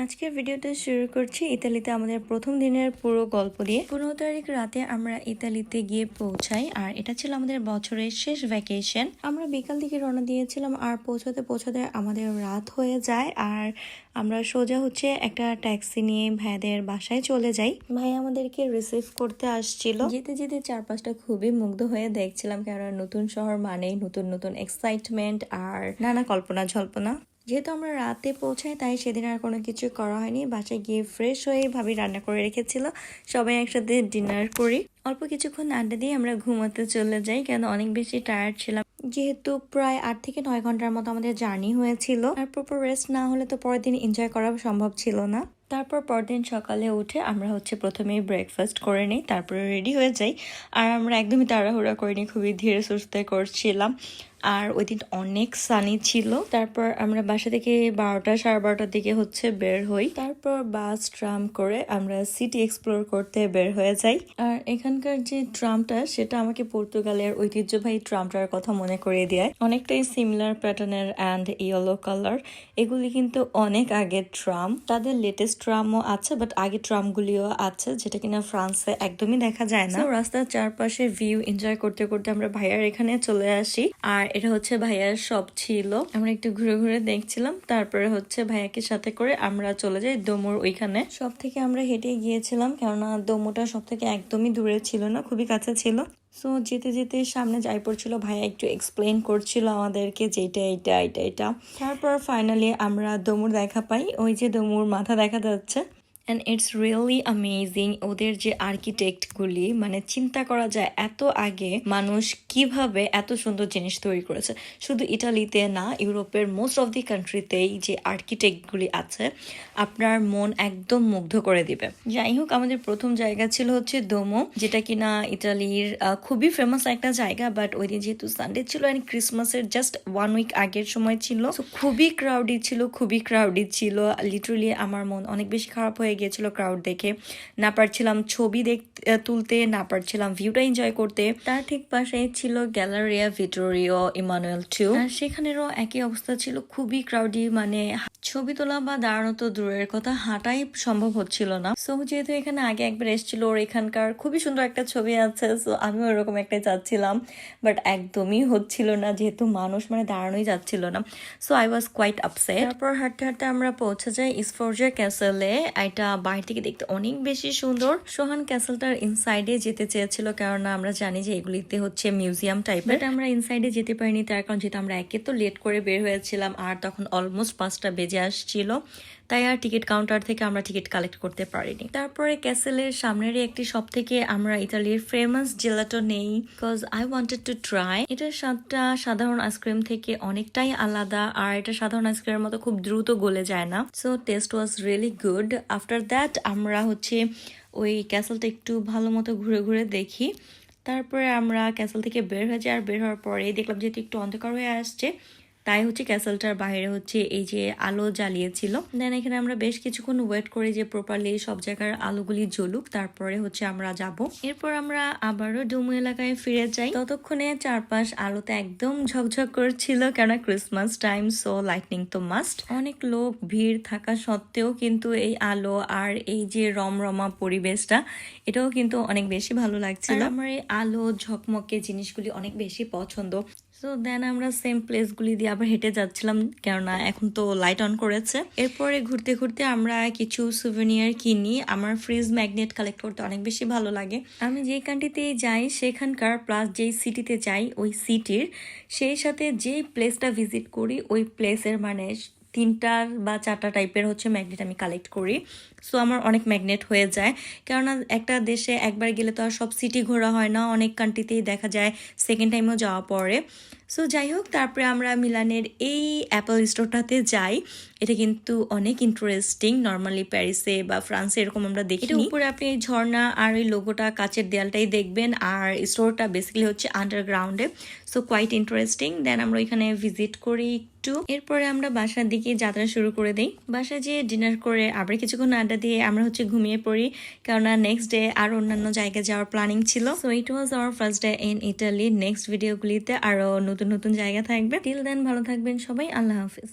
আজকের ভিডিওটা শুরু করছি ইতালিতে আমাদের প্রথম দিনের পুরো গল্প দিয়ে। 15 তারিখ রাতে আমরা ইতালিতে গিয়ে পৌঁছাই, আর এটা ছিল আমাদের বছরের শেষ ভ্যাকেশন। আমরা বিকাল দিকে রওনা দিয়েছিলাম, আর পৌঁছাতে পৌঁছাতে আমাদের রাত হয়ে যায়, আর আমরা সোজা একটা ট্যাক্সি নিয়ে ভাইয়াদের বাসায় চলে যাই। ভাই আমাদেরকে রিসিভ করতে আসছিল। যেতে যেতে চারপাশটা খুবই মুগ্ধ হয়ে দেখছিলাম, কারণ নতুন শহর মানেই নতুন নতুন এক্সাইটমেন্ট আর নানা কল্পনা জল্পনা। যেহেতু আমরা রাতে পৌঁছাই, তাই সেদিন আর কোনো কিছু করা হয়নি। বাসায় গিয়ে ফ্রেশ হয়ে ভাবি রান্না করে রেখেছিল, সবাই একসাথে ডিনার করি। অল্প কিছুক্ষণ আড্ডা দিয়ে আমরা ঘুমাতে চলে যাই, কেন অনেক বেশি টায়ার্ড ছিলাম। যেহেতু প্রায় 8 থেকে 9 ঘন্টার মতো আমাদের জার্নি হয়েছিল, আর প্রপার রেস্ট না হলে তো পরের দিন এনজয় করা সম্ভব ছিল না। তারপর পরদিন সকালে উঠে আমরা প্রথমেই ব্রেকফাস্ট করে নিই, তারপরে রেডি হয়ে যাই। আর আমরা একদমই তাড়াহুড়া করিনি, খুবই ধীরে সুস্থে করছিলাম। আর ওই দিন অনেক সানি ছিল। তারপর আমরা বাসা থেকে 12টা সাড়ে 12টার দিকে বের হই। তারপর বাস ট্রাম করে আমরা সিটি এক্সপ্লোর করতে বের হয়ে যাই। আর এখানকার যে ট্রামটা, সেটা আমাকে পর্তুগালের ঐতিহ্যবাহী ট্রামটার কথা মনে করিয়ে দেয়। অনেকটাই সিমিলার প্যাটার্নের অ্যান্ড ইয়েলো কালার। এগুলি কিন্তু অনেক আগের ট্রাম। তাদের লেটেস্ট ট্রামও আছে, বাট আগের ট্রামগুলিও আছে, যেটা কিনা ফ্রান্সে একদমই দেখা যায় না। রাস্তার চারপাশে ভিউ এনজয় করতে করতে আমরা ভাইয়ার এখানে চলে আসি। আর এটা ভাইয়ার শপ ছিল, আমরা একটু ঘুরে ঘুরে দেখছিলাম। তারপরে ভাইয়াকে সাথে করে আমরা চলে যাই দোমোর ওইখানে। সব থেকে আমরা হেঁটে গিয়েছিলাম, কেননা দোমোটা সব থেকে একদমই দূরে ছিল না, খুবই কাছে ছিল। সো যেতে যেতে সামনে যাই পড়ছিল, ভাইয়া একটু এক্সপ্লেন করছিল আমাদেরকে যে এটা। তারপর ফাইনালি আমরা দোমুর দেখা পাই। ওই যে দোমুর মাথা দেখা যাচ্ছে। And it's really amazing. ওদের যে আর্কিটেক্টগুলি, মানে চিন্তা করা যায় এত আগে মানুষ কিভাবে এত সুন্দর জিনিস তৈরি করেছে। শুধু ইটালিতে না, ইউরোপের মোস্ট অফ দি কান্ট্রিতেই যে আর্কিটেক্টগুলি আছে, আপনার মন একদম মুগ্ধ করে দিবে। যাই হোক, আমাদের প্রথম জায়গা ছিল দোমো, যেটা কিনা ইটালির খুবই ফেমাস একটা জায়গা। বাট ওই দিন যেহেতু সানডে ছিল অ্যান্ড ক্রিসমাসের জাস্ট 1 উইক আগের সময় ছিল, খুবই ক্রাউডেড ছিল। লিটারালি আমার মন অনেক বেশি খারাপ হয়ে গিয়েছিল ক্রাউড দেখে। না পারছিলাম ছবি তুলতে, না পারছিলাম ভিউটা এনজয় করতে। তার ঠিক পাশে ছিল গ্যালারিয়া ভিটোরিও ইমানুয়েল 2, আর সেখানেরও একই অবস্থা ছিল, খুবই ক্রাউডি। মানে ছবি তোলা বা দাঁড়ানো তো দূরের কথা, হাঁটাই সম্ভব হচ্ছিল না। সো যেহেতু এখানে আগে একবার এসেছিল, ওর এখানকার খুবই সুন্দর একটা ছবি আছে, সো আমিও ওরকম একটা চাচ্ছিলাম, বাট একদমই হচ্ছিল না, যেহেতু মানুষ দাঁড়ানোই যাচ্ছিল না। So I was quite upset. তারপর হাঁটতে হাঁটতে আমরা পৌঁছে যাই স্ফোর্জার ক্যাসেলে। এটা বাইরে থেকে দেখতে অনেক বেশি সুন্দর। সোহান ক্যাসেলটার ইনসাইডে যেতে চেয়েছিল, কারণ আমরা জানি যে এগুলিতে মিউজিয়াম টাইপের। আমরা ইনসাইডে যেতে পারিনি, তার কারণ যেহেতু আমরা একে তো লেট করে বের হয়েছিলাম, আর তখন অলমোস্ট 5টা বেজে আসছিল, তাই আর টিকিট কাউন্টার থেকে আমরা টিকিট কালেক্ট করতে পারিনি। তারপরে ক্যাসেলের সামনেরই একটি শপ থেকে আমরা ইতালির ফেমাস জেলাটো নেই, because I wanted to try. এটার স্বাদটা সাধারণ আইসক্রিম থেকে অনেকটাই আলাদা, আর এটা সাধারণ আইসক্রিমের মতো খুব দ্রুত গলে যায় না। So test was really good. After that আমরা ওই ক্যাসেলটা একটু ভালো মতো ঘুরে ঘুরে দেখি। তারপরে আমরা ক্যাসেল থেকে বের হয়ে যাই, আর বের হওয়ার পরে দেখলাম যেহেতু একটু অন্ধকার হয়ে আসছে, তাই ক্যাসেলটার বাইরে এই যে আলো জ্বালিয়েছিল। দেন এখানে আমরা বেশ কিছুক্ষণ ওয়েট করি যে প্রপারলি সব জায়গার আলোগুলি জ্বলুক, তারপরে আমরা যাব। এরপর আমরা আবারও ডোমো এলাকায় ফিরে যাই। ততক্ষণে চারপাশ আলোতে একদম ঝকঝক করছিল, কেন ক্রিসমাস টাইম, সো লাইটনিং তো মাস্ট। অনেক লোক ভিড় থাকা সত্ত্বেও কিন্তু এই আলো আর এই যে রমরমা পরিবেশটা, এটাও কিন্তু অনেক বেশি ভালো লাগছিল। আমার এই আলো ঝকমকে জিনিসগুলি অনেক বেশি পছন্দ। সো দেন আমরা সেম প্লেসগুলি দিয়ে আবার হেঁটে যাচ্ছিলাম, কেননা এখন তো লাইট অন করেছে। এরপরে ঘুরতে ঘুরতে আমরা কিছু সুভেনিয়ার কিনি। আমার ফ্রিজ ম্যাগনেট কালেক্ট করতে অনেক বেশি ভালো লাগে। আমি যে কান্ট্রিতেই যাই সেখানকার, প্লাস যেই সিটিতে যাই ওই সিটির, সেই সাথে যেই প্লেসটা ভিজিট করি ওই প্লেসের 3টা বা 4টা টাইপের ম্যাগনেট আমি কালেক্ট করি। সো আমার অনেক ম্যাগনেট হয়ে যায়, কেননা একটা দেশে একবার গেলে তো আর সব সিটি ঘোরা হয় না, অনেক কান্ট্রিতেই দেখা যায় সেকেন্ড টাইমও যাওয়া পড়ে। সো যাই হোক, তারপরে আমরা মিলানের এই অ্যাপল স্টোরটাতে যাই। এটা কিন্তু অনেক ইন্টারেস্টিং। নর্মালি প্যারিসে বা ফ্রান্সে এরকম আমরা দেখি। উপরে আপনি এই ঝর্ণা আর ওই লোগোটা, কাচের দেয়ালটাই দেখবেন, আর স্টোরটা বেসিক্যালি আন্ডারগ্রাউন্ডে। So quite interesting. দেন আমরা ওইখানে ভিজিট করি একটু। এরপরে আমরা বাসার দিকে যাত্রা শুরু করে দিই। বাসায় যেয়ে ডিনার করে আবার কিছুক্ষণ আড্ডা দিয়ে আমরা ঘুমিয়ে পড়ি, কেননা নেক্সট ডে আর অন্যান্য জায়গায় যাওয়ার প্ল্যানিং ছিল। So it was our first day in Italy. Next ভিডিওগুলিতে আরো নতুন নতুন জায়গা থাকবে। টিল দেন ভালো থাকবেন সবাই। আল্লাহ হাফিজ।